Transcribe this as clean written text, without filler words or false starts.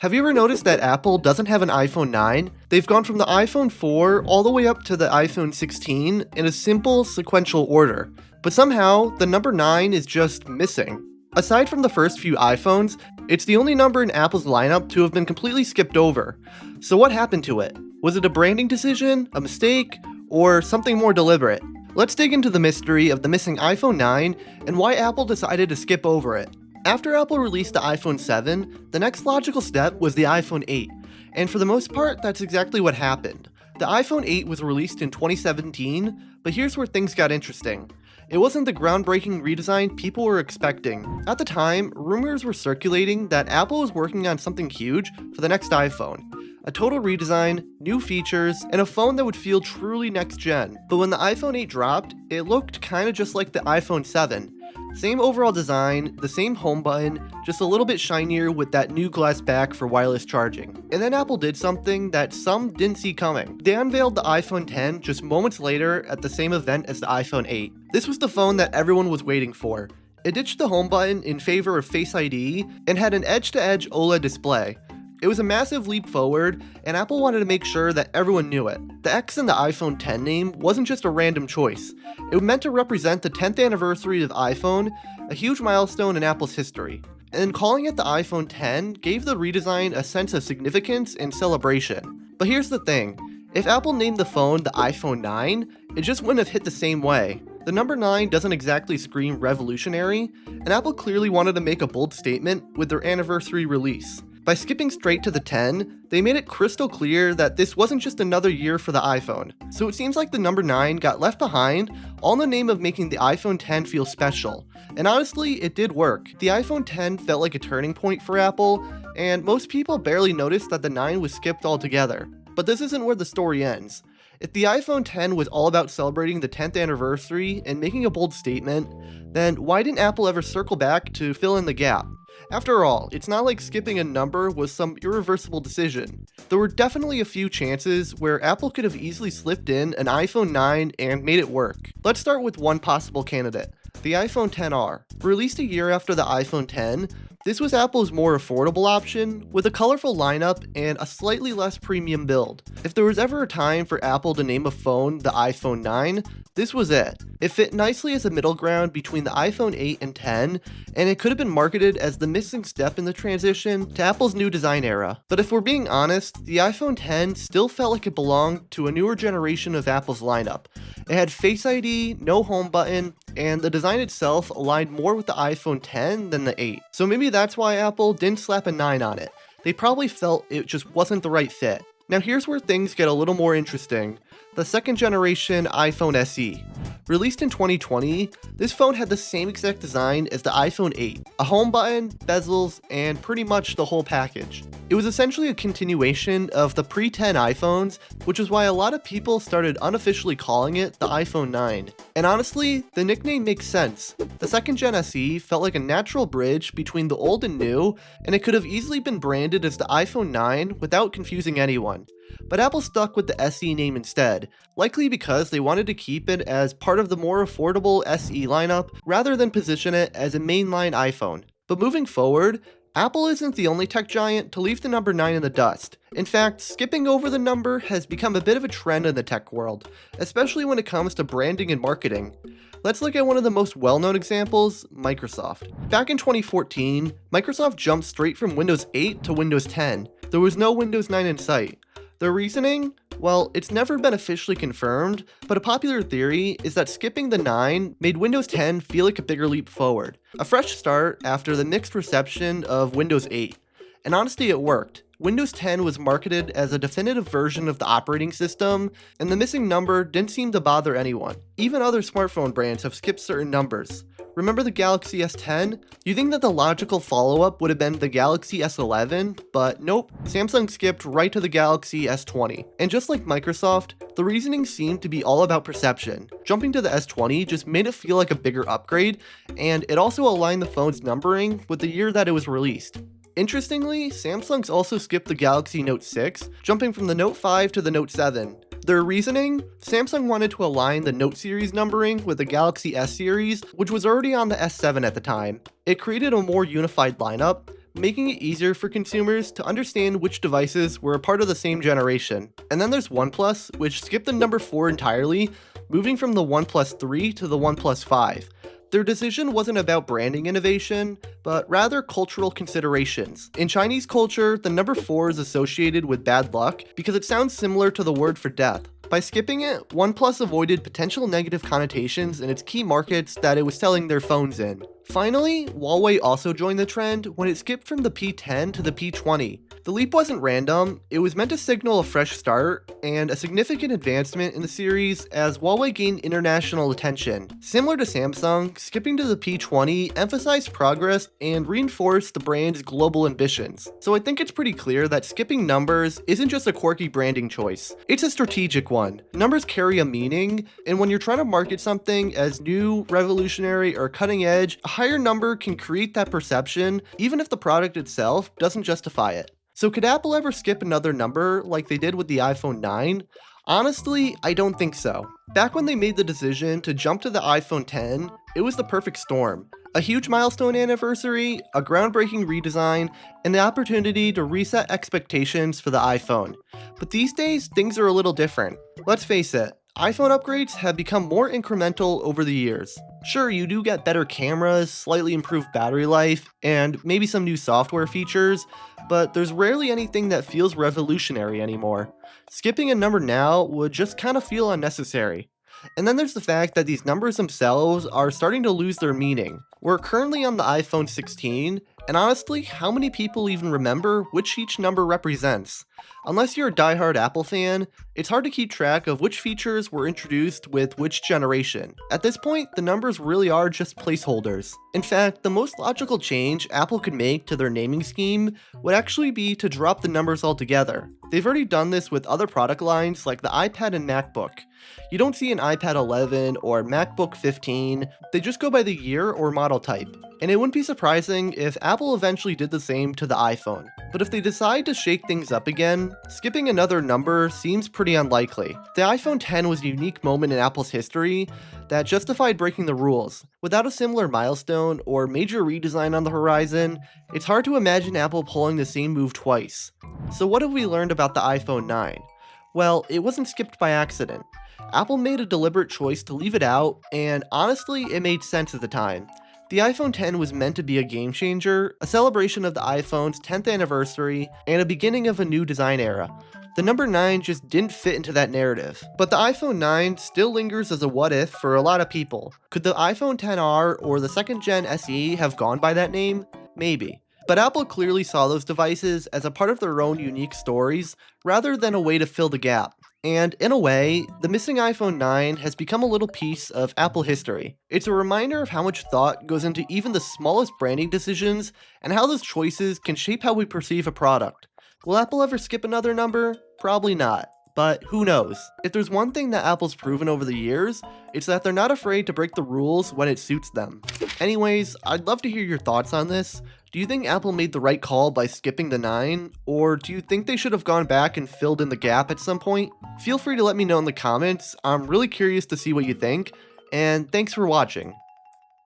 Have you ever noticed that Apple doesn't have an iPhone 9? They've gone from the iPhone 4 all the way up to the iPhone 16 in a simple sequential order. But somehow, the number 9 is just missing. Aside from the first few iPhones, it's the only number in Apple's lineup to have been completely skipped over. So what happened to it? Was it a branding decision, a mistake, or something more deliberate? Let's dig into the mystery of the missing iPhone 9 and why Apple decided to skip over it. After Apple released the iPhone 7, the next logical step was the iPhone 8, and for the most part, that's exactly what happened. The iPhone 8 was released in 2017, but here's where things got interesting. It wasn't the groundbreaking redesign people were expecting. At the time, rumors were circulating that Apple was working on something huge for the next iPhone. A total redesign, new features, and a phone that would feel truly next gen. But when the iPhone 8 dropped, it looked kinda just like the iPhone 7. Same overall design, the same home button, just a little bit shinier with that new glass back for wireless charging. And then Apple did something that some didn't see coming. They unveiled the iPhone 10 just moments later at the same event as the iPhone 8. This was the phone that everyone was waiting for. It ditched the home button in favor of Face ID and had an edge-to-edge OLED display. It was a massive leap forward, and Apple wanted to make sure that everyone knew it. The X in the iPhone 10 name wasn't just a random choice. It was meant to represent the 10th anniversary of iPhone, a huge milestone in Apple's history. And calling it the iPhone 10 gave the redesign a sense of significance and celebration. But here's the thing, if Apple named the phone the iPhone 9, it just wouldn't have hit the same way. The number 9 doesn't exactly scream revolutionary, and Apple clearly wanted to make a bold statement with their anniversary release. By skipping straight to the 10, they made it crystal clear that this wasn't just another year for the iPhone. So it seems like the number 9 got left behind, all in the name of making the iPhone 10 feel special. And honestly, it did work. The iPhone 10 felt like a turning point for Apple, and most people barely noticed that the 9 was skipped altogether. But this isn't where the story ends. If the iPhone 10 was all about celebrating the 10th anniversary and making a bold statement, then why didn't Apple ever circle back to fill in the gap? After all, it's not like skipping a number was some irreversible decision. There were definitely a few chances where Apple could have easily slipped in an iPhone 9 and made it work. Let's start with one possible candidate, the iPhone XR. Released a year after the iPhone 10, this was Apple's more affordable option, with a colorful lineup and a slightly less premium build. If there was ever a time for Apple to name a phone the iPhone 9, this was it. It fit nicely as a middle ground between the iPhone 8 and 10, and it could have been marketed as the missing step in the transition to Apple's new design era. But if we're being honest, the iPhone 10 still felt like it belonged to a newer generation of Apple's lineup. It had Face ID, no home button, and the design itself aligned more with the iPhone 10 than the 8. So maybe that's why Apple didn't slap a 9 on it. They probably felt it just wasn't the right fit. Now here's where things get a little more interesting. The second generation iPhone SE. Released in 2020, this phone had the same exact design as the iPhone 8, a home button, bezels, and pretty much the whole package. It was essentially a continuation of the pre-10 iPhones, which is why a lot of people started unofficially calling it the iPhone 9. And honestly, the nickname makes sense. The second gen SE felt like a natural bridge between the old and new, and it could have easily been branded as the iPhone 9 without confusing anyone. But Apple stuck with the SE name instead, likely because they wanted to keep it as part of the more affordable SE lineup rather than position it as a mainline iPhone. But moving forward, Apple isn't the only tech giant to leave the number 9 in the dust. In fact, skipping over the number has become a bit of a trend in the tech world, especially when it comes to branding and marketing. Let's look at one of the most well-known examples, Microsoft. Back in 2014, Microsoft jumped straight from Windows 8 to Windows 10. There was no Windows 9 in sight. The reasoning? Well, it's never been officially confirmed, but a popular theory is that skipping the 9 made Windows 10 feel like a bigger leap forward. A fresh start after the mixed reception of Windows 8. And honestly, it worked. Windows 10 was marketed as a definitive version of the operating system, and the missing number didn't seem to bother anyone. Even other smartphone brands have skipped certain numbers. Remember the Galaxy S10? You think that the logical follow-up would have been the Galaxy S11, but nope, Samsung skipped right to the Galaxy S20. And just like Microsoft, the reasoning seemed to be all about perception. Jumping to the S20 just made it feel like a bigger upgrade, and it also aligned the phone's numbering with the year that it was released. Interestingly, Samsung's also skipped the Galaxy Note 6, jumping from the Note 5 to the Note 7. Their reasoning? Samsung wanted to align the Note series numbering with the Galaxy S series, which was already on the S7 at the time. It created a more unified lineup, making it easier for consumers to understand which devices were a part of the same generation. And then there's OnePlus, which skipped the number 4 entirely, moving from the OnePlus 3 to the OnePlus 5. Their decision wasn't about branding innovation, but rather cultural considerations. In Chinese culture, the number 4 is associated with bad luck because it sounds similar to the word for death. By skipping it, OnePlus avoided potential negative connotations in its key markets that it was selling their phones in. Finally, Huawei also joined the trend when it skipped from the P10 to the P20. The leap wasn't random, it was meant to signal a fresh start and a significant advancement in the series as Huawei gained international attention. Similar to Samsung, skipping to the P20 emphasized progress and reinforced the brand's global ambitions. So I think it's pretty clear that skipping numbers isn't just a quirky branding choice, it's a strategic one. Numbers carry a meaning, and when you're trying to market something as new, revolutionary, or cutting edge, a higher number can create that perception even if the product itself doesn't justify it. So could Apple ever skip another number like they did with the iPhone 9? Honestly, I don't think so. Back when they made the decision to jump to the iPhone 10, it was the perfect storm. A huge milestone anniversary, a groundbreaking redesign, and the opportunity to reset expectations for the iPhone. But these days, things are a little different. Let's face it, iPhone upgrades have become more incremental over the years. Sure, you do get better cameras, slightly improved battery life, and maybe some new software features, but there's rarely anything that feels revolutionary anymore. Skipping a number now would just kind of feel unnecessary. And then there's the fact that these numbers themselves are starting to lose their meaning. We're currently on the iPhone 16, and honestly, how many people even remember which each number represents? Unless you're a diehard Apple fan, it's hard to keep track of which features were introduced with which generation. At this point, the numbers really are just placeholders. In fact, the most logical change Apple could make to their naming scheme would actually be to drop the numbers altogether. They've already done this with other product lines like the iPad and MacBook. You don't see an iPad 11 or MacBook 15, they just go by the year or model type. And it wouldn't be surprising if Apple eventually did the same to the iPhone. But if they decide to shake things up again, skipping another number seems pretty unlikely. The iPhone 10 was a unique moment in Apple's history that justified breaking the rules. Without a similar milestone or major redesign on the horizon, it's hard to imagine Apple pulling the same move twice. So what have we learned about the iPhone 9? Well, it wasn't skipped by accident. Apple made a deliberate choice to leave it out, and honestly, it made sense at the time. The iPhone 10 was meant to be a game changer, a celebration of the iPhone's 10th anniversary, and a beginning of a new design era. The number 9 just didn't fit into that narrative. But the iPhone 9 still lingers as a what if for a lot of people. Could the iPhone XR or the 2nd gen SE have gone by that name? Maybe. But Apple clearly saw those devices as a part of their own unique stories, rather than a way to fill the gap. And in a way, the missing iPhone 9 has become a little piece of Apple history. It's a reminder of how much thought goes into even the smallest branding decisions, and how those choices can shape how we perceive a product. Will Apple ever skip another number? Probably not. But who knows? If there's one thing that Apple's proven over the years, it's that they're not afraid to break the rules when it suits them. Anyways, I'd love to hear your thoughts on this. Do you think Apple made the right call by skipping the 9? Or do you think they should have gone back and filled in the gap at some point? Feel free to let me know in the comments. I'm really curious to see what you think, and thanks for watching.